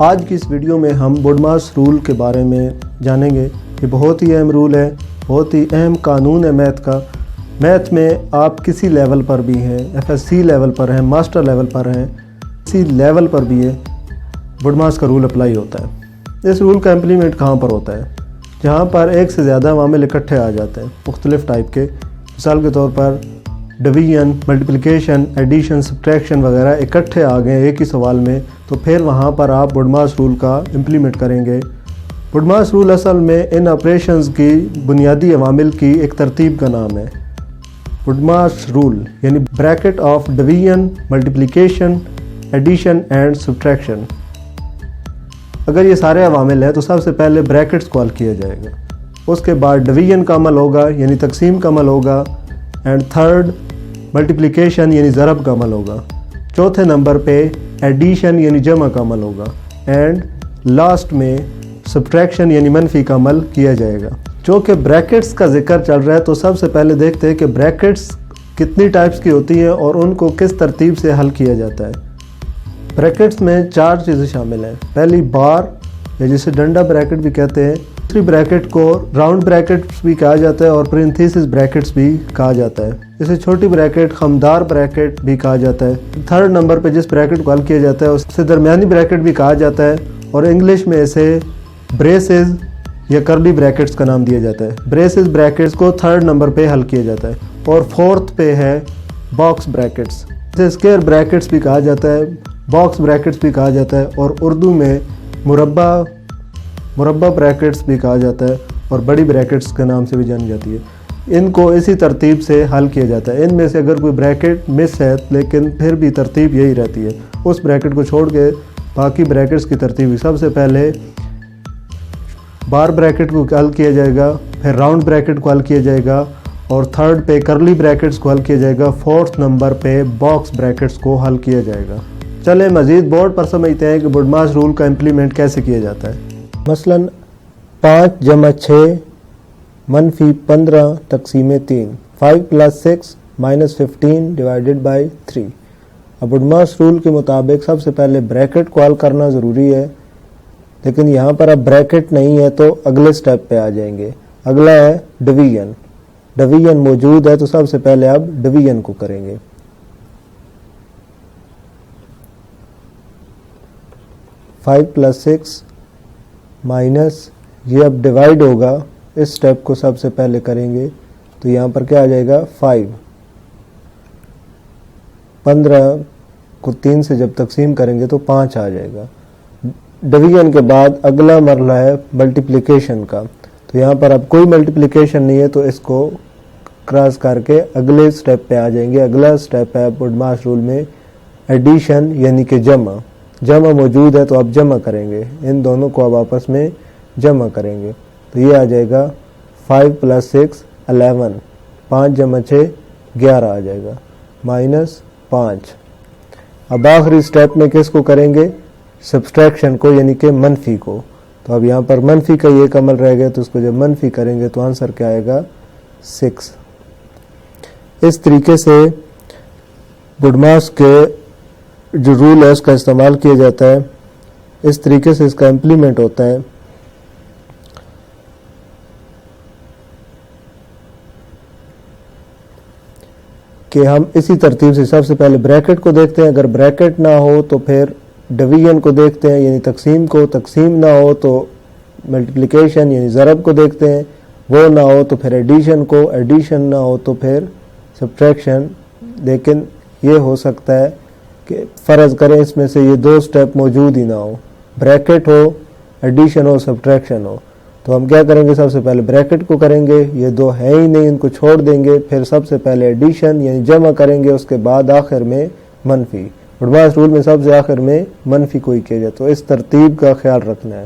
آج کی اس ویڈیو میں ہم بوڈماس رول کے بارے میں جانیں گے۔ یہ بہت ہی اہم رول ہے، بہت ہی اہم قانون ہے میتھ کا۔ میتھ میں آپ کسی لیول پر بھی ہیں، FSC لیول پر ہیں، ماسٹر لیول پر ہیں، کسی لیول پر بھی ہے، بوڈماس کا رول اپلائی ہوتا ہے۔ اس رول کا امپلیمنٹ کہاں پر ہوتا ہے؟ جہاں پر ایک سے زیادہ عوامل اکٹھے آ جاتے ہیں مختلف ٹائپ کے، مثال کے طور پر ڈویژن، ملٹیپلیکیشن، ایڈیشن، سبٹریکشن وغیرہ اکٹھے آ گئے ایک ہی سوال میں، تو پھر وہاں پر آپ بوڈماس رول کا امپلیمنٹ کریں گے۔ بوڈماس رول اصل میں ان آپریشنز کی بنیادی عوامل کی ایک ترتیب کا نام ہے۔ بوڈماس رول یعنی bracket of division, multiplication, addition and subtraction. اگر یہ سارے عوامل ہیں تو سب سے پہلے بریکٹس کو حل کیا جائے گا، اس کے بعد ڈویژن کا عمل ہوگا یعنی تقسیم کا عمل ہوگا، اینڈ تھرڈ ملٹیپلیکیشن یعنی ضرب کا عمل ہوگا، چوتھے نمبر پہ ایڈیشن یعنی جمع کا عمل ہوگا، اینڈ لاسٹ میں سبٹریکشن یعنی منفی کا عمل کیا جائے گا۔ چونکہ بریکٹس کا ذکر چل رہا ہے تو سب سے پہلے دیکھتے ہیں کہ بریکٹس کتنی ٹائپس کی ہوتی ہیں اور ان کو کس ترتیب سے حل کیا جاتا ہے۔ بریکٹس میں 4 چیزیں شامل ہیں۔ پہلی بار یا جسے ڈنڈا بریکٹ بھی کہتے ہیں، دوسری بریکٹ کو راؤنڈ بریکٹس بھی کہا جاتا ہے اور پرنتھیسس بریکٹس بھی کہا جاتا ہے۔ اسے چھوٹی بریکٹ، خمدار بریکٹ بھی کہا جاتا ہے۔ تھرڈ نمبر پہ جس بریکٹ کو حل کیا جاتا ہے اسے درمیانی بریکٹ بھی کہا جاتا ہے، اور انگلش میں اسے بریسز یا کرلی بریکٹس کا نام دیا جاتا ہے۔ بریسز بریکٹس کو تھرڈ نمبر پہ حل کیا جاتا ہے، اور فورتھ پہ ہے باکس بریکٹس۔ اسے اسکیئر بریکٹس بھی کہا جاتا ہے، باکس بریکٹس بھی کہا جاتا ہے، اور اردو میں مربع بریکٹس بھی کہا جاتا ہے، اور بڑی بریکٹس کے نام سے بھی جانی جاتی ہے۔ ان کو اسی ترتیب سے حل کیا جاتا ہے۔ ان میں سے اگر کوئی بریکٹ مس ہے لیکن پھر بھی ترتیب یہی رہتی ہے، اس بریکٹ کو چھوڑ کے باقی بریکٹس کی ترتیب سب سے پہلے بار بریکٹ کو حل کیا جائے گا، پھر راؤنڈ بریکٹ کو حل کیا جائے گا، اور تھرڈ پہ کرلی بریکٹس کو حل کیا جائے گا، فورتھ نمبر پہ باکس بریکٹس کو حل کیا جائے گا۔ چلیں مزید بورڈ پر سمجھتے ہیں کہ بوڈماس رول کا امپلیمنٹ کیسے کیا جاتا ہے۔ مثلاً 5 جمع 6 منفی 15 تقسیم 3، 5 + 6 -15 ڈیوائیڈڈ بائی 3۔ اب بوڈماس رول کے مطابق سب سے پہلے بریکٹ کو حل کرنا ضروری ہے، لیکن یہاں پر اب بریکٹ نہیں ہے تو اگلے سٹیپ پہ آ جائیں گے۔ اگلا ہے ڈویژن۔ ڈویژن موجود ہے تو سب سے پہلے اب ڈویژن کو کریں گے۔ 5 + 6 مائنس یہ اب ڈیوائیڈ ہوگا، اس سٹیپ کو سب سے پہلے کریں گے تو یہاں پر کیا آ جائے گا 5۔ 15 کو 3 سے جب تقسیم کریں گے تو 5 آ جائے گا۔ ڈویژن کے بعد اگلا مرحلہ ہے ملٹیپلیکیشن کا، تو یہاں پر اب کوئی ملٹیپلیکیشن نہیں ہے تو اس کو کراس کر کے اگلے سٹیپ پہ آ جائیں گے۔ اگلا سٹیپ ہے بوڈماس رول میں ایڈیشن یعنی کہ جمع۔ جمع موجود ہے تو اب جمع کریں گے، ان دونوں کو اب آپس میں جمع کریں گے تو یہ آ جائے گا 5 + 6 11، 5 جمع 6 11 آ جائے گا، -5۔ اب آخری سٹیپ میں کس کو کریں گے؟ سبٹریکشن کو یعنی کہ منفی کو۔ تو اب یہاں پر منفی کا یہ عمل رہ گیا تو اس کو جب منفی کریں گے تو آنسر کیا آئے گا 6۔ اس طریقے سے بوڈماس کے جو رول ہے اس کا استعمال کیا جاتا ہے، اس طریقے سے اس کا امپلیمنٹ ہوتا ہے۔ کہ ہم اسی ترتیب سے سب سے پہلے بریکٹ کو دیکھتے ہیں، اگر بریکٹ نہ ہو تو پھر ڈویژن کو دیکھتے ہیں یعنی تقسیم کو، تقسیم نہ ہو تو ملٹیپلیکیشن یعنی ضرب کو دیکھتے ہیں، وہ نہ ہو تو پھر ایڈیشن کو، ایڈیشن نہ ہو تو پھر سبٹریکشن۔ لیکن یہ ہو سکتا ہے کہ فرض کریں اس میں سے یہ 2 سٹیپ موجود ہی نہ ہو، بریکٹ ہو، ایڈیشن ہو، سبٹریکشن ہو، تو ہم کیا کریں گے؟ سب سے پہلے بریکٹ کو کریں گے، یہ 2 ہے ہی نہیں، ان کو چھوڑ دیں گے، پھر سب سے پہلے ایڈیشن یعنی جمع کریں گے، اس کے بعد آخر میں منفی۔ بوڈماس رول میں سب سے آخر میں منفی کو ہی کیا جائے، تو اس ترتیب کا خیال رکھنا ہے۔